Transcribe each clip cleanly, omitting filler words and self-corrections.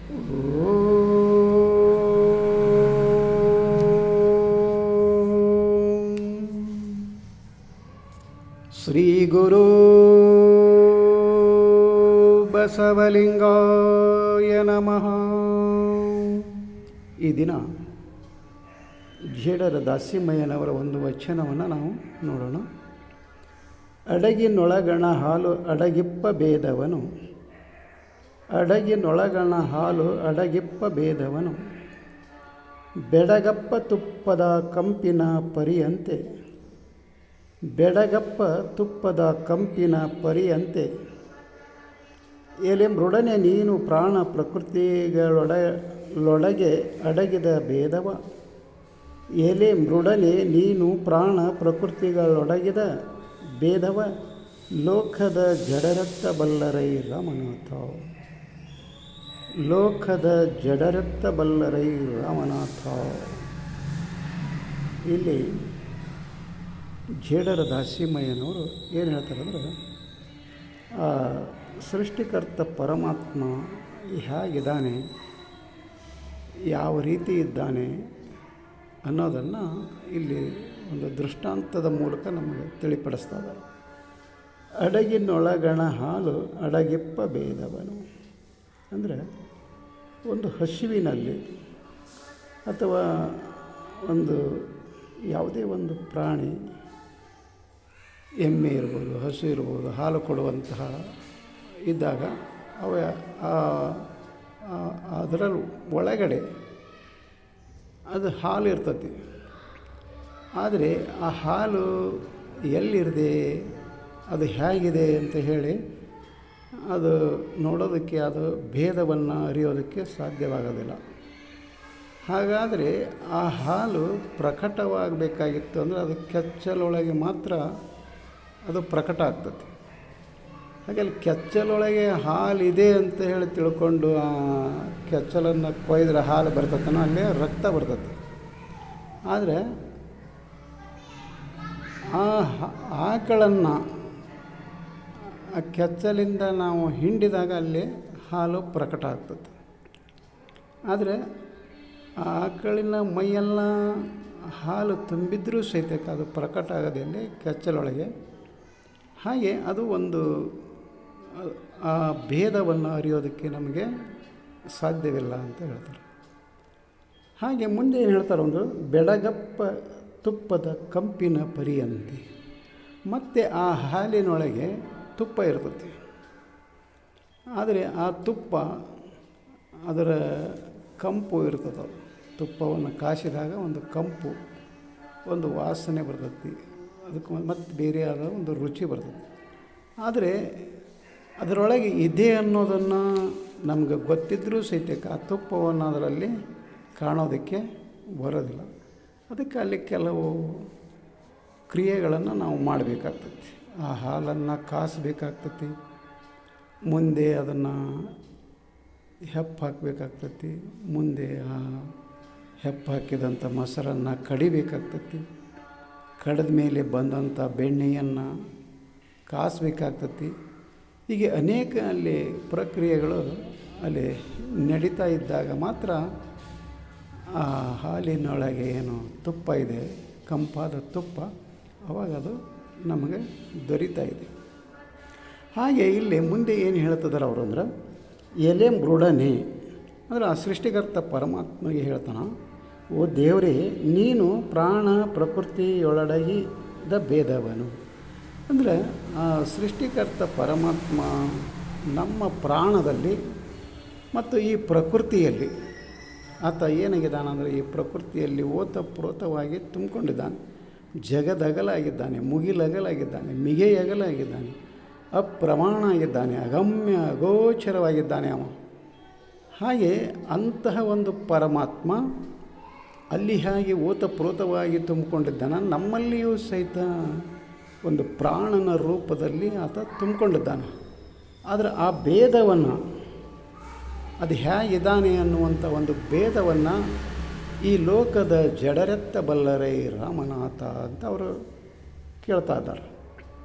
ಶ್ರೀ ಗುರು ಬಸವಲಿಂಗಾಯ ನಮಃ. ಈ ದಿನ ಜೇಡರ ದಾಸಿಮಯ್ಯನವರ ಒಂದು ವಚನವನ್ನು ನಾವು ನೋಡೋಣ. ಅಡಗಿನೊಳಗಣ ಹಾಲು ಅಡಗಿಪ್ಪ ಭೇದವನು, ಅಡಗಿನೊಳಗಣ ಹಾಲು ಅಡಗಿಪ್ಪ ಭೇದವನು, ಬೆಡಗಪ್ಪ ತುಪ್ಪದ ಕಂಪಿನ ಪರಿಯಂತೆ, ಬೆಡಗಪ್ಪ ತುಪ್ಪದ ಕಂಪಿನ ಪರಿಯಂತೆ, ಎಲೆ ಮೃಡನೆ ನೀನು ಪ್ರಾಣ ಪ್ರಕೃತಿಗಳೊಳಗೆ ಅಡಗಿದ ಭೇದವ, ಎಲೆ ಮೃಡನೆ ನೀನು ಪ್ರಾಣ ಪ್ರಕೃತಿಗಳೊಡಗಿದ ಭೇದವ, ಲೋಕದ ಜಡರತ್ತ ಬಲ್ಲರೈ ರಾಮನಾಥ, ಲೋಕದ ಜಡರತ್ತ ಬಲ್ಲರೈ ರಾಮನಾಥ. ಇಲ್ಲಿ ಜೇಡರ ದಾಸಿಮಯ್ಯನವರು ಏನು ಹೇಳ್ತಾರೆ ಅಂದರೆ, ಸೃಷ್ಟಿಕರ್ತ ಪರಮಾತ್ಮ ಹೇಗಿದ್ದಾನೆ, ಯಾವ ರೀತಿ ಇದ್ದಾನೆ ಅನ್ನೋದನ್ನು ಇಲ್ಲಿ ಒಂದು ದೃಷ್ಟಾಂತದ ಮೂಲಕ ನಮಗೆ ತಿಳಿಪಡಿಸ್ತಾ ಇದ್ದಾರೆ. ಅಡಗಿನೊಳಗಣ ಹಾಲು ಅಡಗಿಪ್ಪ ಭೇದವನು ಅಂದರೆ, ಒಂದು ಹಸುವಿನಲ್ಲಿ ಅಥವಾ ಒಂದು ಯಾವುದೇ ಒಂದು ಪ್ರಾಣಿ, ಎಮ್ಮೆ ಇರ್ಬೋದು, ಹಸು ಇರ್ಬೋದು, ಹಾಲು ಕೊಡುವಂತಹ ಇದ್ದಾಗ ಅದರಲ್ಲಿ ಒಳಗಡೆ ಅದು ಹಾಲು ಇರ್ತತಿ. ಆದರೆ ಆ ಹಾಲು ಎಲ್ಲಿರದೆ, ಅದು ಹೇಗಿದೆ ಅಂತ ಹೇಳಿ ಅದು ನೋಡೋದಕ್ಕೆ, ಅದು ಭೇದವನ್ನು ಅರಿಯೋದಕ್ಕೆ ಸಾಧ್ಯವಾಗೋದಿಲ್ಲ. ಹಾಗಾದರೆ ಆ ಹಾಲು ಪ್ರಕಟವಾಗಬೇಕಾಗಿತ್ತು ಅಂದರೆ ಅದು ಕೆಚ್ಚಲೊಳಗೆ ಮಾತ್ರ ಅದು ಪ್ರಕಟ ಆಗ್ತದೆ. ಹಾಗೆ ಅಲ್ಲಿ ಕೆಚ್ಚಲೊಳಗೆ ಹಾಲಿದೆ ಅಂತ ಹೇಳಿ ತಿಳ್ಕೊಂಡು ಆ ಕೆಚ್ಚಲನ್ನು ಕೊಯ್ದರೆ ಹಾಲು ಬರ್ತದನೋ ಅಲ್ಲೇ ರಕ್ತ ಬರ್ತದೆ. ಆದರೆ ಆ ಆಕಳನ್ನು ಆ ಕೆಚ್ಚಲಿಂದ ನಾವು ಹಿಂಡಿದಾಗ ಅಲ್ಲಿ ಹಾಲು ಪ್ರಕಟ ಆಗ್ತದೆ. ಆದರೆ ಆ ಆಕಳಿನ ಮೈಯೆಲ್ಲ ಹಾಲು ತುಂಬಿದ್ರೂ ಸಹಿತ ಅದು ಪ್ರಕಟ ಆಗೋದಲ್ಲಿ ಕೆಚ್ಚಲೊಳಗೆ. ಹಾಗೆ ಅದು ಒಂದು ಆ ಭೇದವನ್ನು ಅರಿಯೋದಕ್ಕೆ ನಮಗೆ ಸಾಧ್ಯವಿಲ್ಲ ಅಂತ ಹೇಳ್ತಾರೆ. ಹಾಗೆ ಮುಂದೆ ಏನು ಹೇಳ್ತಾರೆ, ಒಂದು ಬೆಡಗಪ್ಪ ತುಪ್ಪದ ಕಂಪಿನ ಪರಿಯಂತೆ, ಮತ್ತು ಆ ಹಾಲಿನೊಳಗೆ ತುಪ್ಪ ಇರ್ತದೆ. ಆದರೆ ಆ ತುಪ್ಪ ಅದರ ಕಂಪು ಇರ್ತದೆ. ತುಪ್ಪವನ್ನು ಕಾಸಿದಾಗ ಒಂದು ಕಂಪು, ಒಂದು ವಾಸನೆ ಬರ್ತದೆ, ಅದಕ್ಕೆ ಮತ್ತು ಬೇರೆಯಾದ ಒಂದು ರುಚಿ ಬರ್ತದೆ. ಆದರೆ ಅದರೊಳಗೆ ಇದೆ ಅನ್ನೋದನ್ನು ನಮಗೆ ಗೊತ್ತಿದ್ದರೂ ಸಹಿತ ಆ ತುಪ್ಪವನ್ನು ಅದರಲ್ಲಿ ಕಾಣೋದಕ್ಕೆ ಬರೋದಿಲ್ಲ. ಅದಕ್ಕೆ ಅಲ್ಲಿ ಕೆಲವು ಕ್ರಿಯೆಗಳನ್ನು ನಾವು ಮಾಡಬೇಕಾಗ್ತೈತಿ. ಆ ಹಾಲನ್ನು ಕಾಸಬೇಕಾಗ್ತೈತಿ, ಮುಂದೆ ಅದನ್ನು ಹೆಪ್ಪು ಹಾಕಬೇಕಾಗ್ತೈತಿ, ಮುಂದೆ ಆ ಹೆಪ್ಪು ಹಾಕಿದಂಥ ಮೊಸರನ್ನು ಕಡಿಬೇಕಾಗ್ತೈತಿ, ಕಡಿದ ಮೇಲೆ ಬಂದಂಥ ಬೆಣ್ಣೆಯನ್ನು ಕಾಸಬೇಕಾಗ್ತೈತಿ. ಹೀಗೆ ಅನೇಕ ಅಲ್ಲಿ ಪ್ರಕ್ರಿಯೆಗಳು ಅಲ್ಲಿ ನಡೀತಾ ಇದ್ದಾಗ ಮಾತ್ರ ಆ ಹಾಲಿನೊಳಗೆ ಏನು ತುಪ್ಪ ಇದೆ, ಕಂಪಾದ ತುಪ್ಪ, ಅವಾಗ ಅದು ನಮಗೆ ದೊರೀತಾ ಇದೆ. ಹಾಗೆ ಇಲ್ಲಿ ಮುಂದೆ ಏನು ಹೇಳ್ತಿದ್ದಾರೆ ಅವರು ಅಂದ್ರೆ, ಎಲೆ ಮೃಡನೆ ಅಂದರೆ ಆ ಸೃಷ್ಟಿಕರ್ತ ಪರಮಾತ್ಮಗೆ ಹೇಳ್ತಾನೆ, ಓ ದೇವರೇ, ನೀನು ಪ್ರಾಣ ಪ್ರಕೃತಿಯೊಳಗಿದ ಭೇದವನು. ಅಂದರೆ ಆ ಸೃಷ್ಟಿಕರ್ತ ಪರಮಾತ್ಮ ನಮ್ಮ ಪ್ರಾಣದಲ್ಲಿ ಮತ್ತು ಈ ಪ್ರಕೃತಿಯಲ್ಲಿ ಆತ ಏನಾಗಿದ್ದಾನೆ ಅಂದರೆ, ಈ ಪ್ರಕೃತಿಯಲ್ಲಿ ಓತಪ್ರೋತವಾಗಿ ತುಂಬಿಕೊಂಡಿದ್ದಾನೆ. ಜಗದಗಲಾಗಿದ್ದಾನೆ, ಮುಗಿಲಗಲಾಗಿದ್ದಾನೆ, ಮಿಗೆಯಗಲಾಗಿದ್ದಾನೆ, ಅಪ್ರಮಾಣ ಆಗಿದ್ದಾನೆ, ಅಗಮ್ಯ ಅಗೋಚರವಾಗಿದ್ದಾನೆ ಅವ. ಹಾಗೆ ಅಂತಹ ಒಂದು ಪರಮಾತ್ಮ ಅಲ್ಲಿ ಹೇಗೆ ಓತಪ್ರೋತವಾಗಿ ತುಂಬಿಕೊಂಡಿದ್ದಾನೆ, ನಮ್ಮಲ್ಲಿಯೂ ಸಹಿತ ಒಂದು ಪ್ರಾಣನ ರೂಪದಲ್ಲಿ ಆತ ತುಂಬಿಕೊಂಡಿದ್ದಾನೆ. ಆದರೆ ಆ ಭೇದವನ್ನು, ಅದು ಹೇಗಿದ್ದಾನೆ ಅನ್ನುವಂಥ ಒಂದು ಭೇದವನ್ನು ಈ ಲೋಕದ ಜಡರೆತ್ತ ಬಲ್ಲರೈ ರಾಮನಾಥ ಅಂತ ಅವರು ಕೇಳ್ತಾ ಇದ್ದಾರೆ.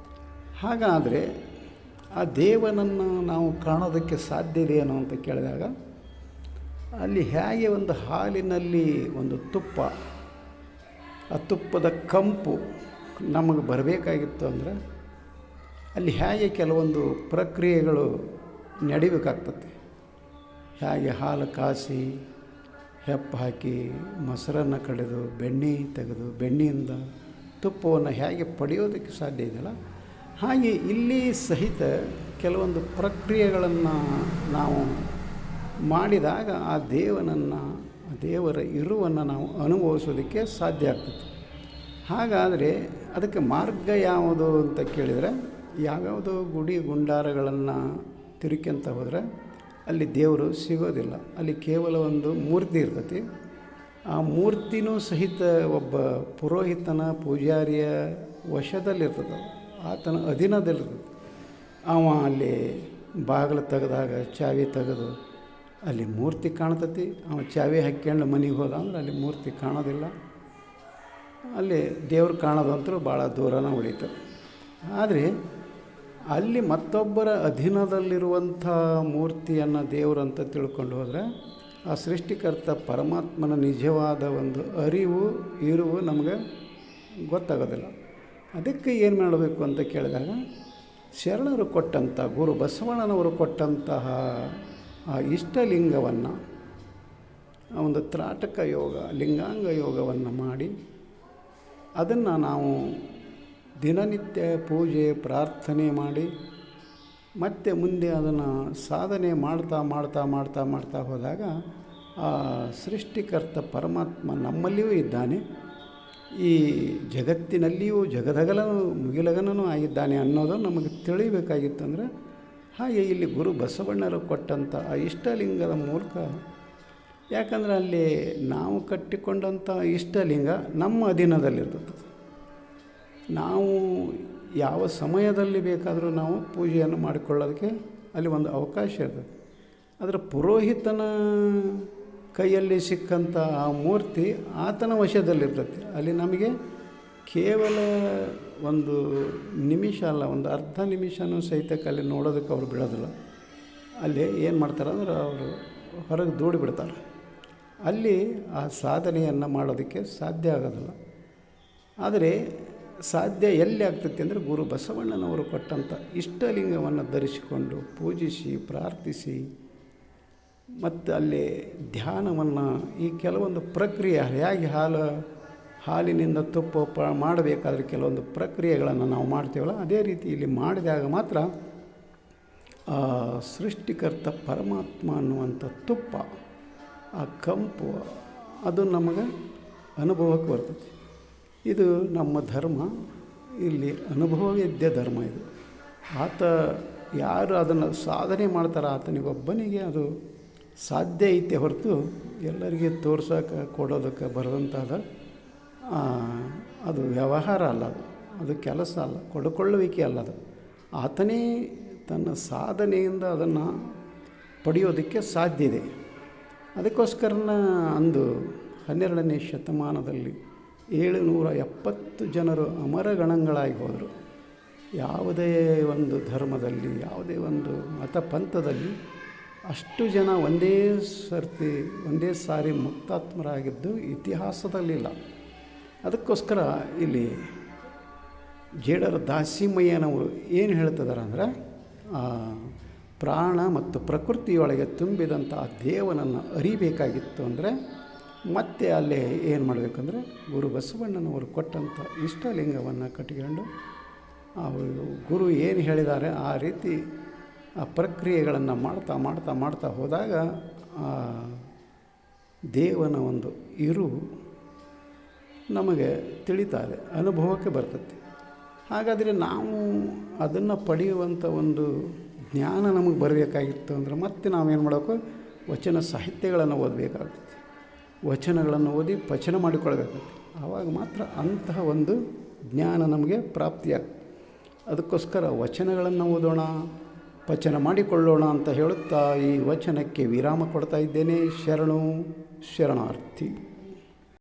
ಹಾಗಾದರೆ ಆ ದೇವನನ್ನು ನಾವು ಕಾಣೋದಕ್ಕೆ ಸಾಧ್ಯವಿದೆಯೇನೋ ಅಂತ ಕೇಳಿದಾಗ ಅಲ್ಲಿ ಹೇಗೆ ಒಂದು ಹಾಲಿನಲ್ಲಿ ಒಂದು ತುಪ್ಪ, ಆ ತುಪ್ಪದ ಕಂಪು ನಮಗೆ ಬರಬೇಕಾಗಿತ್ತು ಅಂದರೆ ಅಲ್ಲಿ ಹೇಗೆ ಕೆಲವೊಂದು ಪ್ರಕ್ರಿಯೆಗಳು ನಡಿಬೇಕಾಗ್ತದೆ. ಹೇಗೆ ಹಾಲು ಕಾಸಿ ಹೆಪ್ಪು ಹಾಕಿ ಮೊಸರನ್ನು ಕಡೆದು ಬೆಣ್ಣೆ ತೆಗೆದು ಬೆಣ್ಣೆಯಿಂದ ತುಪ್ಪವನ್ನು ಹೇಗೆ ಪಡೆಯೋದಕ್ಕೆ ಸಾಧ್ಯ ಇದೆಯಲ್ಲ, ಹಾಗೆ ಇಲ್ಲಿ ಸಹಿತ ಕೆಲವೊಂದು ಪ್ರಕ್ರಿಯೆಗಳನ್ನು ನಾವು ಮಾಡಿದಾಗ ಆ ದೇವರ ಇರುವನ್ನು ನಾವು ಅನುಭವಿಸೋದಕ್ಕೆ ಸಾಧ್ಯ ಆಗ್ತದೆ. ಹಾಗಾದರೆ ಅದಕ್ಕೆ ಮಾರ್ಗ ಯಾವುದು ಅಂತ ಕೇಳಿದರೆ, ಯಾವ್ಯಾವುದೋ ಗುಡಿ ಗುಂಡಾರಗಳನ್ನು ತಿರುಕ್ಯಂತ ಹೋದರೆ ಅಲ್ಲಿ ದೇವರು ಸಿಗೋದಿಲ್ಲ. ಅಲ್ಲಿ ಕೇವಲ ಒಂದು ಮೂರ್ತಿ ಇರ್ತೈತಿ. ಆ ಮೂರ್ತಿನೂ ಸಹಿತ ಒಬ್ಬ ಪುರೋಹಿತನ ಪೂಜಾರಿಯ ವಶದಲ್ಲಿರ್ತದೆ, ಆತನ ಅಧೀನದಲ್ಲಿರ್ತದೆ. ಅವ ಅಲ್ಲಿ ಬಾಗಿಲು ತೆಗೆದಾಗ ಚಾವಿ ತೆಗೆದು ಅಲ್ಲಿ ಮೂರ್ತಿ ಕಾಣ್ತತಿ. ಅವ ಚಾವಿ ಹಾಕ್ಕೊಂಡು ಮನೆಗೆ ಹೋದ ಅಂದ್ರೆ ಅಲ್ಲಿ ಮೂರ್ತಿ ಕಾಣೋದಿಲ್ಲ. ಅಲ್ಲಿ ದೇವ್ರು ಕಾಣೋದಂತರೂ ಭಾಳ ದೂರನ ಉಳಿತದೆ. ಆದರೆ ಅಲ್ಲಿ ಮತ್ತೊಬ್ಬರ ಅಧೀನದಲ್ಲಿರುವಂಥ ಮೂರ್ತಿಯನ್ನು ದೇವರಂತ ತಿಳ್ಕೊಂಡು ಹೋದರೆ ಆ ಸೃಷ್ಟಿಕರ್ತ ಪರಮಾತ್ಮನ ನಿಜವಾದ ಒಂದು ಇರುವು ನಮಗೆ ಗೊತ್ತಾಗೋದಿಲ್ಲ. ಅದಕ್ಕೆ ಏನು ಮಾಡಬೇಕು ಅಂತ ಕೇಳಿದಾಗ, ಶರಣರು ಕೊಟ್ಟಂಥ ಗುರು ಬಸವಣ್ಣನವರು ಕೊಟ್ಟಂತಹ ಆ ಇಷ್ಟಲಿಂಗವನ್ನು, ಆ ಒಂದು ತ್ರಾಟಕ ಯೋಗ, ಲಿಂಗಾಂಗ ಯೋಗವನ್ನು ಮಾಡಿ ಅದನ್ನು ನಾವು ದಿನನಿತ್ಯ ಪೂಜೆ ಪ್ರಾರ್ಥನೆ ಮಾಡಿ ಮತ್ತೆ ಮುಂದೆ ಅದನ್ನು ಸಾಧನೆ ಮಾಡ್ತಾ ಹೋದಾಗ ಆ ಸೃಷ್ಟಿಕರ್ತ ಪರಮಾತ್ಮ ನಮ್ಮಲ್ಲಿಯೂ ಇದ್ದಾನೆ, ಈ ಜಗತ್ತಿನಲ್ಲಿಯೂ ಜಗದಗಲನು ಮುಗಿಲಗನೂ ಆಗಿದ್ದಾನೆ ಅನ್ನೋದು ನಮಗೆ ತಿಳಿಬೇಕಾಗಿತ್ತಂದರೆ, ಹಾಗೆ ಇಲ್ಲಿ ಗುರು ಬಸವಣ್ಣರು ಕೊಟ್ಟಂಥ ಆ ಇಷ್ಟಲಿಂಗದ ಮೂಲಕ, ಯಾಕಂದರೆ ಅಲ್ಲಿ ನಾವು ಕಟ್ಟಿಕೊಂಡಂಥ ಇಷ್ಟಲಿಂಗ ನಮ್ಮ ಅಧೀನದಲ್ಲಿರ್ತದೆ. ನಾವು ಯಾವ ಸಮಯದಲ್ಲಿ ಬೇಕಾದರೂ ನಾವು ಪೂಜೆಯನ್ನು ಮಾಡಿಕೊಳ್ಳೋದಕ್ಕೆ ಅಲ್ಲಿ ಒಂದು ಅವಕಾಶ ಇರ್ತದೆ. ಆದರೆ ಪುರೋಹಿತನ ಕೈಯಲ್ಲಿ ಸಿಕ್ಕಂಥ ಆ ಮೂರ್ತಿ ಆತನ ವಶದಲ್ಲಿರ್ತದೆ. ಅಲ್ಲಿ ನಮಗೆ ಕೇವಲ ಒಂದು ನಿಮಿಷ ಅಲ್ಲ, ಒಂದು ಅರ್ಧ ನಿಮಿಷನೂ ಸಹಿತಕ್ಕೆ ಅಲ್ಲಿ ನೋಡೋದಕ್ಕೆ ಅವ್ರು ಬಿಡೋದಿಲ್ಲ. ಅಲ್ಲಿ ಏನು ಮಾಡ್ತಾರೆ ಅಂದ್ರೆ ಅವರು ಹೊರಗೆ ದೂಡಿ ಬಿಡ್ತಾರೆ. ಅಲ್ಲಿ ಆ ಸಾಧನೆಯನ್ನು ಮಾಡೋದಕ್ಕೆ ಸಾಧ್ಯ ಆಗೋದಿಲ್ಲ. ಆದರೆ ಸಾಧ್ಯ ಎಲ್ಲಿ ಆಗ್ತೈತಿ ಅಂದರೆ, ಗುರು ಬಸವಣ್ಣನವರು ಕೊಟ್ಟಂಥ ಇಷ್ಟಲಿಂಗವನ್ನು ಧರಿಸಿಕೊಂಡು ಪೂಜಿಸಿ ಪ್ರಾರ್ಥಿಸಿ ಮತ್ತು ಅಲ್ಲಿ ಧ್ಯಾನವನ್ನು, ಈ ಕೆಲವೊಂದು ಪ್ರಕ್ರಿಯೆ ಹೇಗೆ ಹಾಲಿನಿಂದ ತುಪ್ಪ ಮಾಡಬೇಕಾದ್ರೆ ಕೆಲವೊಂದು ಪ್ರಕ್ರಿಯೆಗಳನ್ನು ನಾವು ಮಾಡ್ತೀವಲ್ಲ, ಅದೇ ರೀತಿ ಇಲ್ಲಿ ಮಾಡಿದಾಗ ಮಾತ್ರ ಆ ಸೃಷ್ಟಿಕರ್ತ ಪರಮಾತ್ಮ ಅನ್ನುವಂಥ ತುಪ್ಪ, ಆ ಕಂಪು ಅದು ನಮಗೆ ಅನುಭವಕ್ಕೆ ಬರ್ತದೆ. ಇದು ನಮ್ಮ ಧರ್ಮ, ಇಲ್ಲಿ ಅನುಭವವೇದ್ಯ ಧರ್ಮ ಇದು. ಆತ ಯಾರು ಅದನ್ನು ಸಾಧನೆ ಮಾಡ್ತಾರೆ ಆತನಿಗೊಬ್ಬನಿಗೆ ಅದು ಸಾಧ್ಯ ಐತೆ ಹೊರತು ಎಲ್ಲರಿಗೆ ತೋರ್ಸೋಕೆ ಕೊಡೋದಕ್ಕೆ ಬರೋದಂತಾದ ಅದು ವ್ಯವಹಾರ ಅಲ್ಲ, ಅದು ಕೆಲಸ ಅಲ್ಲ, ಕೊಡುಕೊಳ್ಳುವಿಕೆ ಅಲ್ಲ. ಅದು ಆತನೇ ತನ್ನ ಸಾಧನೆಯಿಂದ ಅದನ್ನು ಪಡೆಯೋದಕ್ಕೆ ಸಾಧ್ಯ ಇದೆ. ಅದಕ್ಕೋಸ್ಕರನ ಅಂದು 12ನೇ ಶತಮಾನದಲ್ಲಿ 770 ಜನರು ಅಮರಗಣಗಳಾಗಿ ಹೋದರು. ಯಾವುದೇ ಒಂದು ಧರ್ಮದಲ್ಲಿ, ಯಾವುದೇ ಒಂದು ಮತ ಪಂಥದಲ್ಲಿ ಅಷ್ಟು ಜನ ಒಂದೇ ಸಾರಿ ಮುಕ್ತಾತ್ಮರಾಗಿದ್ದು ಇತಿಹಾಸದಲ್ಲಿಲ್ಲ. ಅದಕ್ಕೋಸ್ಕರ ಇಲ್ಲಿ ಜೇಡರ ದಾಸಿಮಯ್ಯನವರು ಏನು ಹೇಳ್ತಿದ್ದಾರೆ ಅಂದರೆ, ಪ್ರಾಣ ಮತ್ತು ಪ್ರಕೃತಿಯೊಳಗೆ ತುಂಬಿದಂಥ ಆ ದೇವನನ್ನು ಅರಿಬೇಕಾಗಿತ್ತು ಅಂದರೆ ಮತ್ತೆ ಅಲ್ಲೇ ಏನು ಮಾಡಬೇಕಂದ್ರೆ, ಗುರು ಬಸವಣ್ಣನವರು ಕೊಟ್ಟಂಥ ಇಷ್ಟಲಿಂಗವನ್ನು ಕಟ್ಟಿಕೊಂಡು ಅವರು ಗುರು ಏನು ಹೇಳಿದ್ದಾರೆ ಆ ರೀತಿ ಆ ಪ್ರಕ್ರಿಯೆಗಳನ್ನು ಮಾಡ್ತಾ ಹೋದಾಗ ಆ ದೇವನ ಒಂದು ನಮಗೆ ತಿಳಿತಾರೆ, ಅನುಭವಕ್ಕೆ ಬರ್ತದೆ. ಹಾಗಾದರೆ ನಾವು ಅದನ್ನು ಪಡೆಯುವಂಥ ಒಂದು ಜ್ಞಾನ ನಮಗೆ ಬರಬೇಕಾಗಿತ್ತು ಅಂದರೆ ಮತ್ತೆ ನಾವೇನು ಮಾಡಬೇಕು, ವಚನ ಸಾಹಿತ್ಯಗಳನ್ನು ಓದಬೇಕಾಗ್ತದೆ. ವಚನಗಳನ್ನು ಓದಿ ಪಚನ ಮಾಡಿಕೊಳ್ಬೇಕಾಗ್ತದೆ. ಆವಾಗ ಮಾತ್ರ ಅಂತಹ ಒಂದು ಜ್ಞಾನ ನಮಗೆ ಪ್ರಾಪ್ತಿಯಾಗ್ತದೆ. ಅದಕ್ಕೋಸ್ಕರ ವಚನಗಳನ್ನು ಓದೋಣ, ಪಚನ ಮಾಡಿಕೊಳ್ಳೋಣ ಅಂತ ಹೇಳುತ್ತಾ ಈ ವಚನಕ್ಕೆ ವಿರಾಮ ಕೊಡ್ತಾ ಇದ್ದೇನೆ. ಶರಣಾರ್ಥಿ.